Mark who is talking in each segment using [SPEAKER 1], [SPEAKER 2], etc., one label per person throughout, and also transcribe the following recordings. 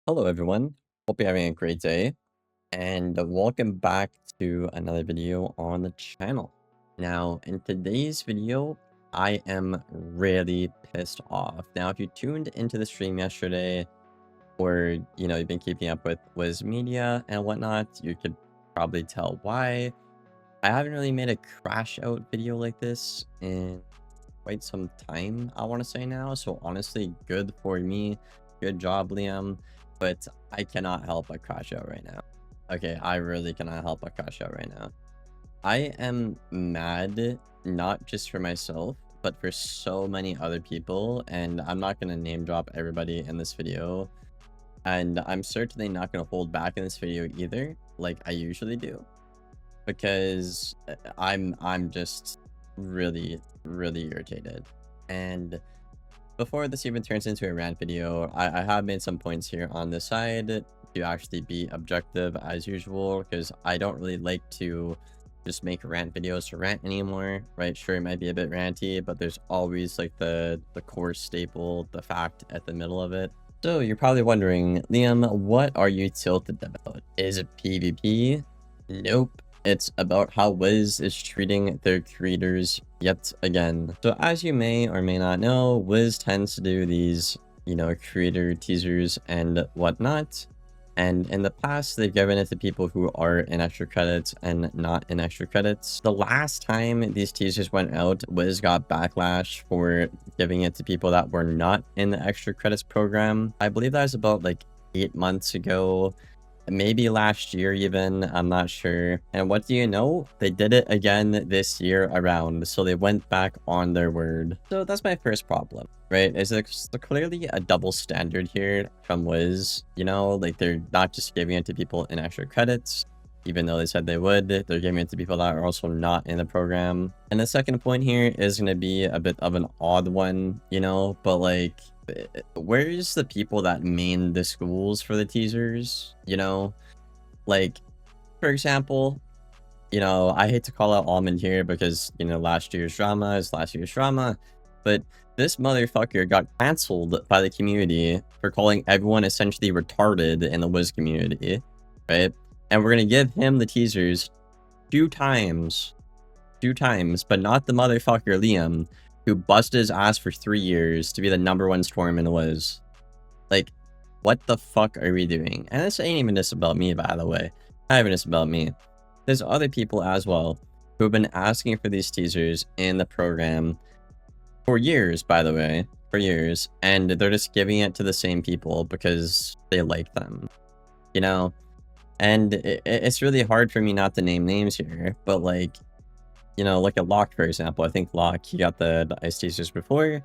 [SPEAKER 1] Hello everyone, hope you're having a great day, and welcome back to another video on the channel. Now, in today's video, I am really pissed off. Now, if you tuned into the stream yesterday, or, you've been keeping up with Wiz Media and whatnot, you could probably tell why. I haven't really made a crash out video like this in quite some time, I want to say now, so honestly, good for me. Good job, Liam. But I cannot help but crash out right now. Okay, I really cannot help but crash out right now. I am mad, not just for myself, but for so many other people, and I'm not going to name drop everybody in this video. And I'm certainly not going to hold back in this video either, like I usually do, because I'm just really irritated. And before this even turns into a rant video, I have made some points here on the side to actually be objective as usual, because I don't really like to just make rant videos to rant anymore, right? Sure, it might be a bit ranty, but there's always like the core staple, the fact at the middle of it. So you're probably wondering, Liam, what are you tilted about? Is it PvP? Nope. It's about how Wiz is treating their creators yet again. So as you may or may not know, Wiz tends to do these, creator teasers and whatnot. And in the past, they've given it to people who are in extra credits and not in extra credits. The last time these teasers went out, Wiz got backlash for giving it to people that were not in the extra credits program. I believe that was about like 8 months ago. Maybe last year even, I'm not sure. And what do you know? They did it again this year around, so they went back on their word. So that's my first problem, right? Is there's clearly a double standard here from Wiz, like they're not just giving it to people in extra credits, even though they said they would. They're giving it to people that are also not in the program. And the second point here is going to be a bit of an odd one, but like, where's the people that main the schools for the teasers? Like, for example, I hate to call out Almond here because last year's drama is last year's drama, but this motherfucker got canceled by the community for calling everyone essentially retarded in the Wiz community, right? And we're gonna give him the teasers two times, but not the motherfucker Liam, who busted his ass for 3 years to be the #1 storm in the Wiz. Like, what the fuck are we doing? And this ain't even just about me, by the way. Not even just about me. There's other people as well who have been asking for these teasers in the program for years, by the way. For years. And they're just giving it to the same people because they like them. And it's really hard for me not to name names here. But like, look at Locke, for example. I think Locke, he got the ice teasers before.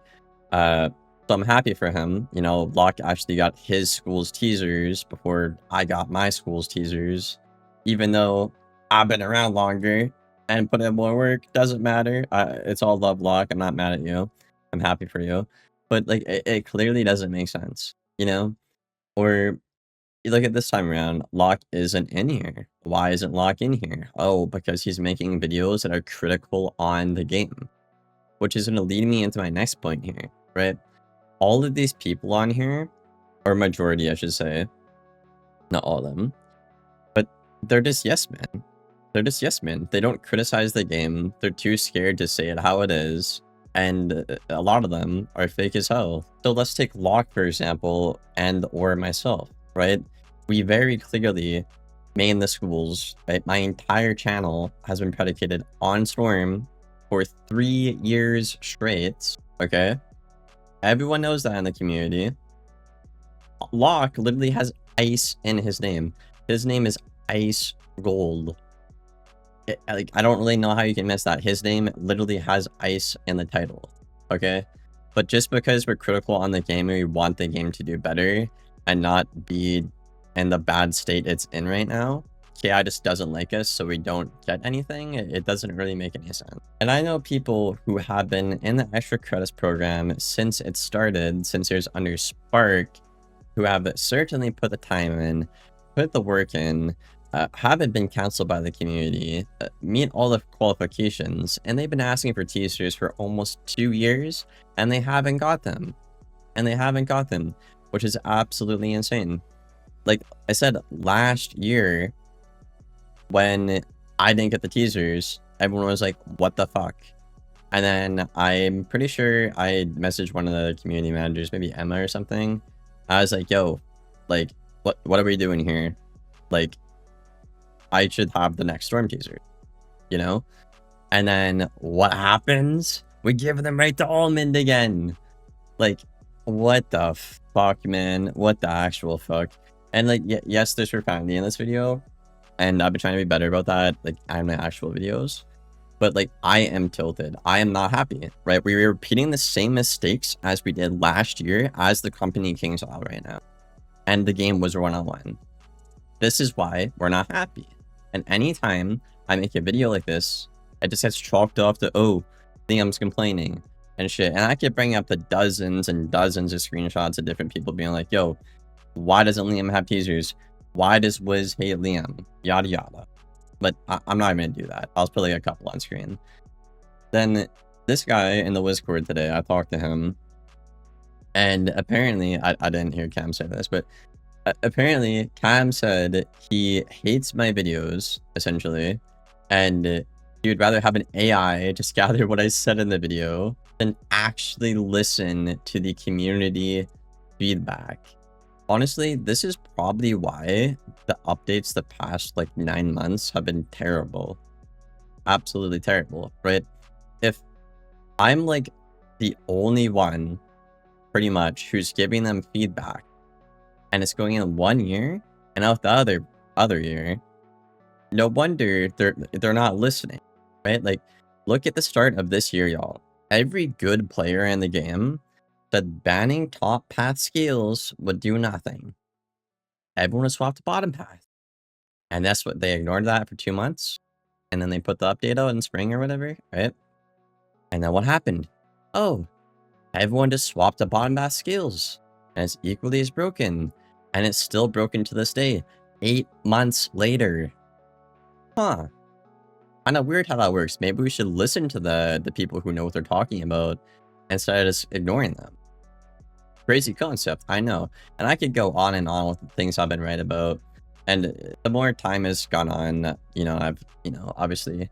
[SPEAKER 1] So I'm happy for him. Locke actually got his school's teasers before I got my school's teasers. Even though I've been around longer and put in more work, doesn't matter. It's all love, Locke. I'm not mad at you. I'm happy for you. But like, it clearly doesn't make sense, Or you look at this time around, Locke isn't in here. Why isn't Locke in here? Oh, because he's making videos that are critical on the game. Which is going to lead me into my next point here, right? All of these people on here, or majority I should say, not all of them, but they're just yes men. They're just yes men. They don't criticize the game. They're too scared to say it how it is. And a lot of them are fake as hell. So let's take Locke, for example, and or myself, right? We very clearly main the schools, right? My entire channel has been predicated on Storm for 3 years straight, okay? Everyone knows that in the community. Locke literally has ice in his name. His name is Ice Gold. I don't really know how you can miss that. His name literally has ice in the title, okay? But just because we're critical on the game and we want the game to do better and not be in the bad state it's in right now, KI just doesn't like us, so we don't get anything. It doesn't really make any sense. And I know people who have been in the extra credits program since it started, since there's under Spark, who have certainly put the time in, put the work in, haven't been canceled by the community, meet all the qualifications, and they've been asking for teasers for almost 2 years, and they haven't got them. Which is absolutely insane. like I said last year, when I didn't get the teasers, everyone was like, what the fuck? And then I'm pretty sure I messaged one of the community managers, maybe Emma or something. I was like, yo, like, what are we doing here? Like, I should have the next Storm teaser, you know? And then what happens? We give them right to Almond again. Like, what the fuck, man? What the actual fuck? And like, yes, there's profanity in this video, and I've been trying to be better about that, like, on my actual videos. But like, I am tilted. I am not happy, right? We were repeating the same mistakes as we did last year as the company Kingsisle right now, and the game was 101. This is why we're not happy. And anytime I make a video like this, it just gets chalked off to, oh, Liam's complaining and shit. And I could bring up the dozens and dozens of screenshots of different people being like, yo, why doesn't Liam have teasers? Why does Wiz hate Liam? Yada yada. But I'm not even gonna do that. I'll just put like a couple on screen. Then this guy in the Discord today, I talked to him, and apparently I didn't hear Cam say this, but apparently Cam said he hates my videos essentially, and he would rather have an AI just gather what I said in the video than actually listen to the community feedback. Honestly, this is probably why the updates the past like 9 months have been terrible. Absolutely terrible, right? If I'm like the only one pretty much who's giving them feedback, and it's going in 1 year and out the other year, no wonder they're not listening, right? Like, look at the start of this year, y'all. Every good player in the game said banning top path skills would do nothing. Everyone would swap to bottom path. And that's what they ignored that for 2 months. And then they put the update out in spring or whatever, right? And then what happened? Oh, everyone just swapped to bottom path skills. And it's equally as broken. And it's still broken to this day. 8 months later. Huh. Kind of weird how that works. Maybe we should listen to the people who know what they're talking about instead of just ignoring them. Crazy concept, I know. And I could go on and on with the things I've been right about. And the more time has gone on, you know, I've, you know, obviously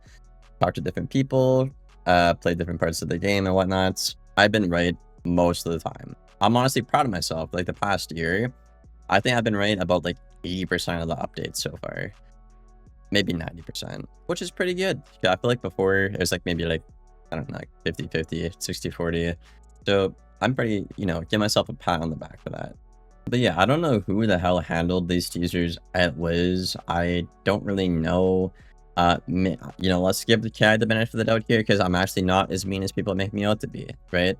[SPEAKER 1] talked to different people, played different parts of the game and whatnot. I've been right most of the time. I'm honestly proud of myself. Like the past year, I think I've been right about like 80% of the updates so far. Maybe 90%, which is pretty good. Yeah, I feel like before it was like maybe like, I don't know, like 50-50, 60-40. So I'm pretty, you know, give myself a pat on the back for that. But yeah, I don't know who the hell handled these teasers at Wiz. I don't really know. You know, let's give the guy the benefit of the doubt here, because I'm actually not as mean as people make me out to be, right?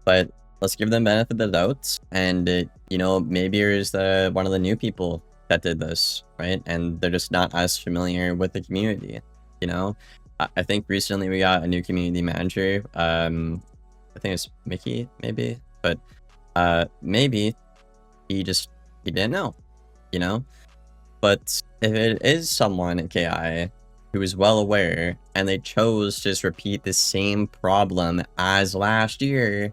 [SPEAKER 1] But let's give them benefit of the doubt, and you know, maybe there's one of the new people that did this, right? And they're just not as familiar with the community, you know? I think recently we got a new community manager. I think it's Mickey, maybe, but maybe he didn't know, you know? But if it is someone at KI who is well aware and they chose to just repeat the same problem as last year,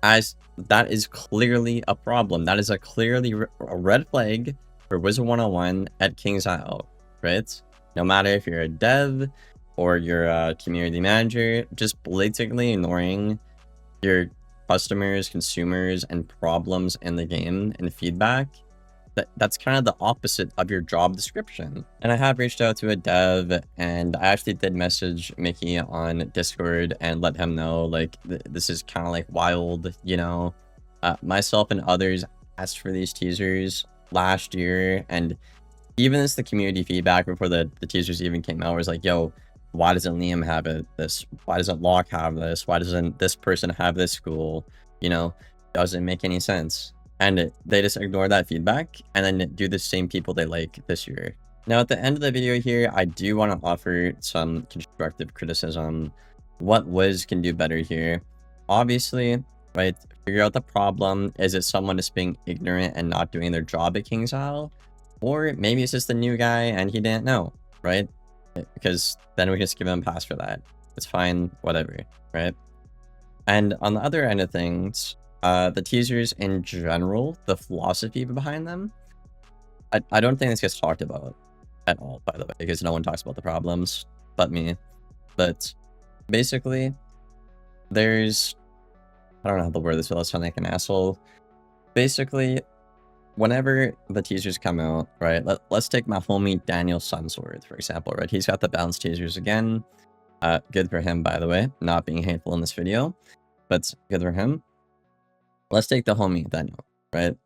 [SPEAKER 1] as that is clearly a problem. That is a clearly a red flag for Wizard101 at Kingsisle, right? No matter if you're a dev or you're a community manager, just blatantly ignoring your customers, consumers, and problems in the game and feedback, that's kind of the opposite of your job description. And I have reached out to a dev, and I actually did message Mickey on Discord and let him know, like, this is kind of like wild, you know? Myself and others asked for these teasers last year, and even as the community feedback before the teasers even came out was like, yo, why doesn't Liam have this? Why doesn't Locke have this? Why doesn't this person have this school? You know, doesn't make any sense. And they just ignore that feedback and then do the same people they like this year. Now, at the end of the video here, I do want to offer some constructive criticism. What Wiz can do better here? Obviously, right? Figure out the problem. Is it someone just being ignorant and not doing their job at Kingsisle? Or maybe it's just a new guy and he didn't know, right? Because then we just give him a pass for that. It's fine, whatever, right? And on the other end of things, the teasers in general, the philosophy behind them, I don't think this gets talked about at all, by the way, because no one talks about the problems but me. But basically, there's, I don't know how to word this without sounding like an asshole. Basically, whenever the teasers come out, right, let's take my homie Daniel Sunsword, for example, right? He's got the bounce teasers again. Good for him, by the way, not being hateful in this video, but good for him. Let's take the homie Daniel, right?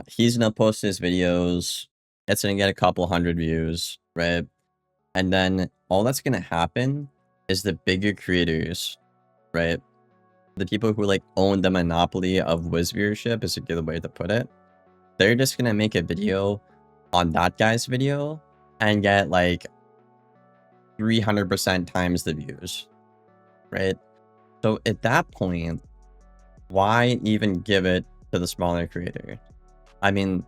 [SPEAKER 1] He's gonna post his videos. It's gonna get a couple hundred views, right? And then all that's gonna happen is the bigger creators, right? The people who like own the monopoly of Wiz viewership is a good way to put it. They're just gonna make a video on that guy's video and get like 300% times the views, right? So at that point, why even give it to the smaller creator? I mean,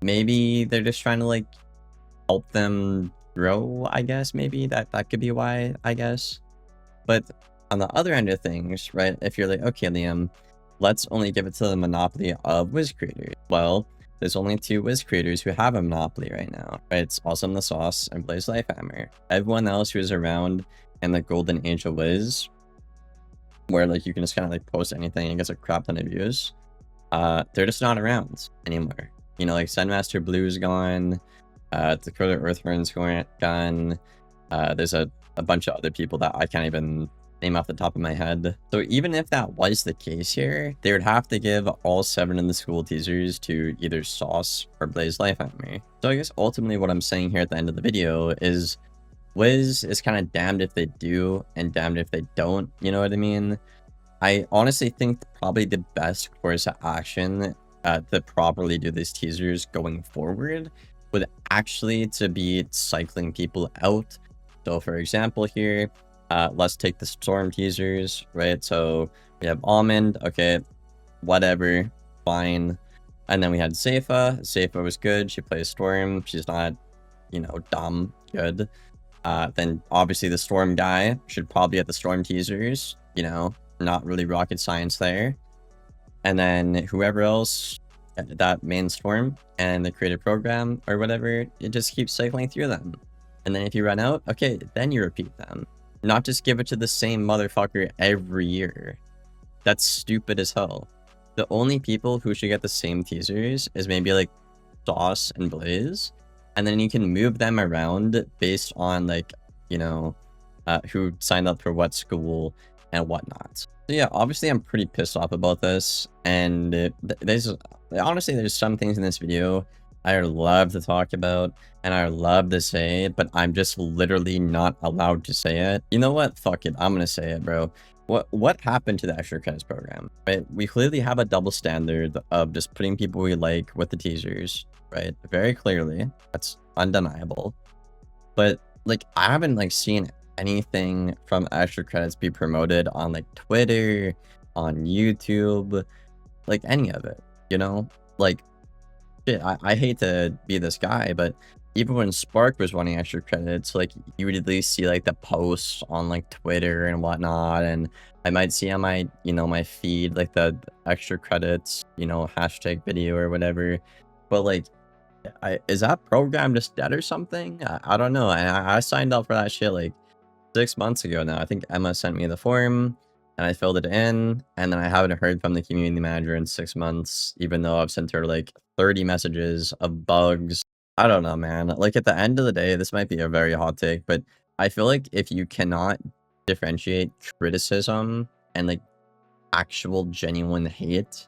[SPEAKER 1] maybe they're just trying to like help them grow, I guess. Maybe that could be why, I guess. But on the other end of things, right, if you're like, okay, Liam, let's only give it to the monopoly of Wiz creators. Well, there's only 2 Wiz creators who have a monopoly right now, right? It's Awesome the Sauce and Blaze Lifehammer. Everyone else who's around in the golden age of Wiz, where like you can just kind of like post anything and gets a crap ton of views, they're just not around anymore. You know, like Sendmaster Blue's gone, Dakota Earthburn's gone, there's a bunch of other people that I can't even name off the top of my head. So even if that was the case here, they would have to give all 7 of the school teasers to either Sauce or Blaze Lifehammer. So I guess ultimately what I'm saying here at the end of the video is Wiz is kind of damned if they do and damned if they don't, you know what I mean? I honestly think probably the best course of action to properly do these teasers going forward would actually to be cycling people out. So for example here, let's take the Storm teasers, right? So we have Almond, okay, whatever, fine. And then we had Seifa. Seifa was good. She plays Storm. She's not, you know, dumb, good. Then obviously the Storm guy should probably get the Storm teasers, you know, not really rocket science there. And then whoever else, that main Storm and the creative program or whatever, it just keeps cycling through them. And then if you run out, okay, then you repeat them. Not just give it to the same motherfucker every year. That's stupid as hell. The only people who should get the same teasers is maybe like Sauce and Blaze. And then you can move them around based on like, you know, who signed up for what school and whatnot. So yeah, obviously I'm pretty pissed off about this. And honestly, there's some things in this video I would love to talk about and I would love to say it, but I'm just literally not allowed to say it. You know what? Fuck it. I'm gonna say it, bro. What happened to the extra credits program, right? We clearly have a double standard of just putting people we like with the teasers, right? Very clearly. That's undeniable. But like, I haven't like seen anything from extra credits be promoted on like Twitter, on YouTube, like any of it, you know? Like, shit, I hate to be this guy, but even when Spark was running extra credits, like you would at least see like the posts on like Twitter and whatnot, and I might see on my, you know, my feed like the extra credits, you know, hashtag video or whatever. But like, is that program just dead or something? I don't know. I signed up for that shit like 6 months ago now. I think Emma sent me the form and I filled it in, and then I haven't heard from the community manager in 6 months, even though I've sent her like 30 messages of bugs. I don't know, man. Like at the end of the day, this might be a very hot take, but I feel like if you cannot differentiate criticism and like actual genuine hate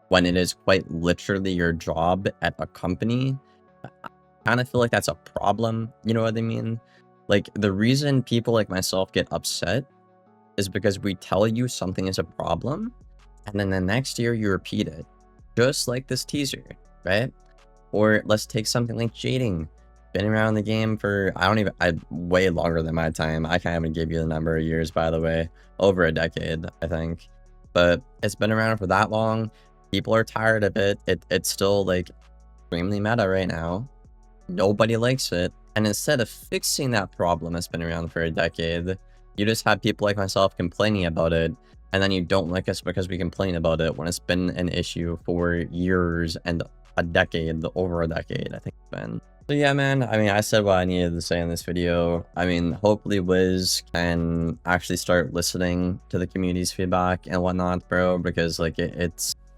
[SPEAKER 1] when it is quite literally your job at a company, I kind of feel like that's a problem. You know what I mean? Like the reason people like myself get upset is because we tell you something is a problem and then the next year you repeat it, just like this teaser, right? Or let's take something like Jading. Been around the game for, way longer than my time. I can't even give you the number of years, by the way. Over a decade, I think. But it's been around for that long. People are tired of it. It's still like extremely meta right now. Nobody likes it. And instead of fixing that problem that's been around for a decade, you just have people like myself complaining about it. And then you don't like us because we complain about it when it's been an issue for years and a decade, over a decade, I think it's been. So yeah, man, I mean, I said what I needed to say in this video. I mean, hopefully Wiz can actually start listening to the community's feedback and whatnot, bro, because like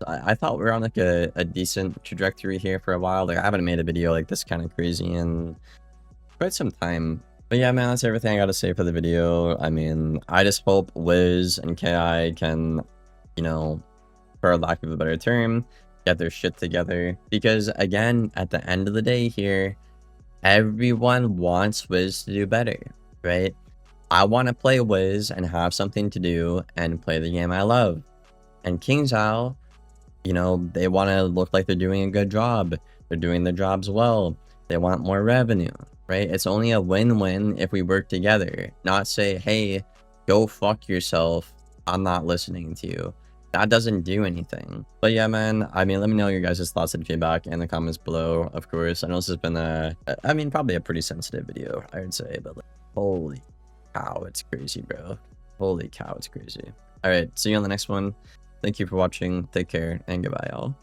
[SPEAKER 1] I thought we were on like a decent trajectory here for a while. Like I haven't made a video like this kind of crazy in quite some time. But yeah, man, that's everything I gotta say for the video. I mean, I just hope Wiz and KI can, you know, for lack of a better term, get their shit together. Because again, at the end of the day here, everyone wants Wiz to do better, right? I want to play Wiz and have something to do and play the game I love. And Kingsisle, you know, they want to look like they're doing a good job. They're doing their jobs well. They want more revenue, right? It's only a win-win if we work together, not say, hey, go fuck yourself. I'm not listening to you. That doesn't do anything. But yeah, man, I mean, let me know your guys' thoughts and feedback in the comments below, of course. I know this has been I mean, probably a pretty sensitive video, I would say, but like, holy cow, it's crazy, bro. Holy cow, it's crazy. All right, see you on the next one. Thank you for watching. Take care and goodbye, y'all.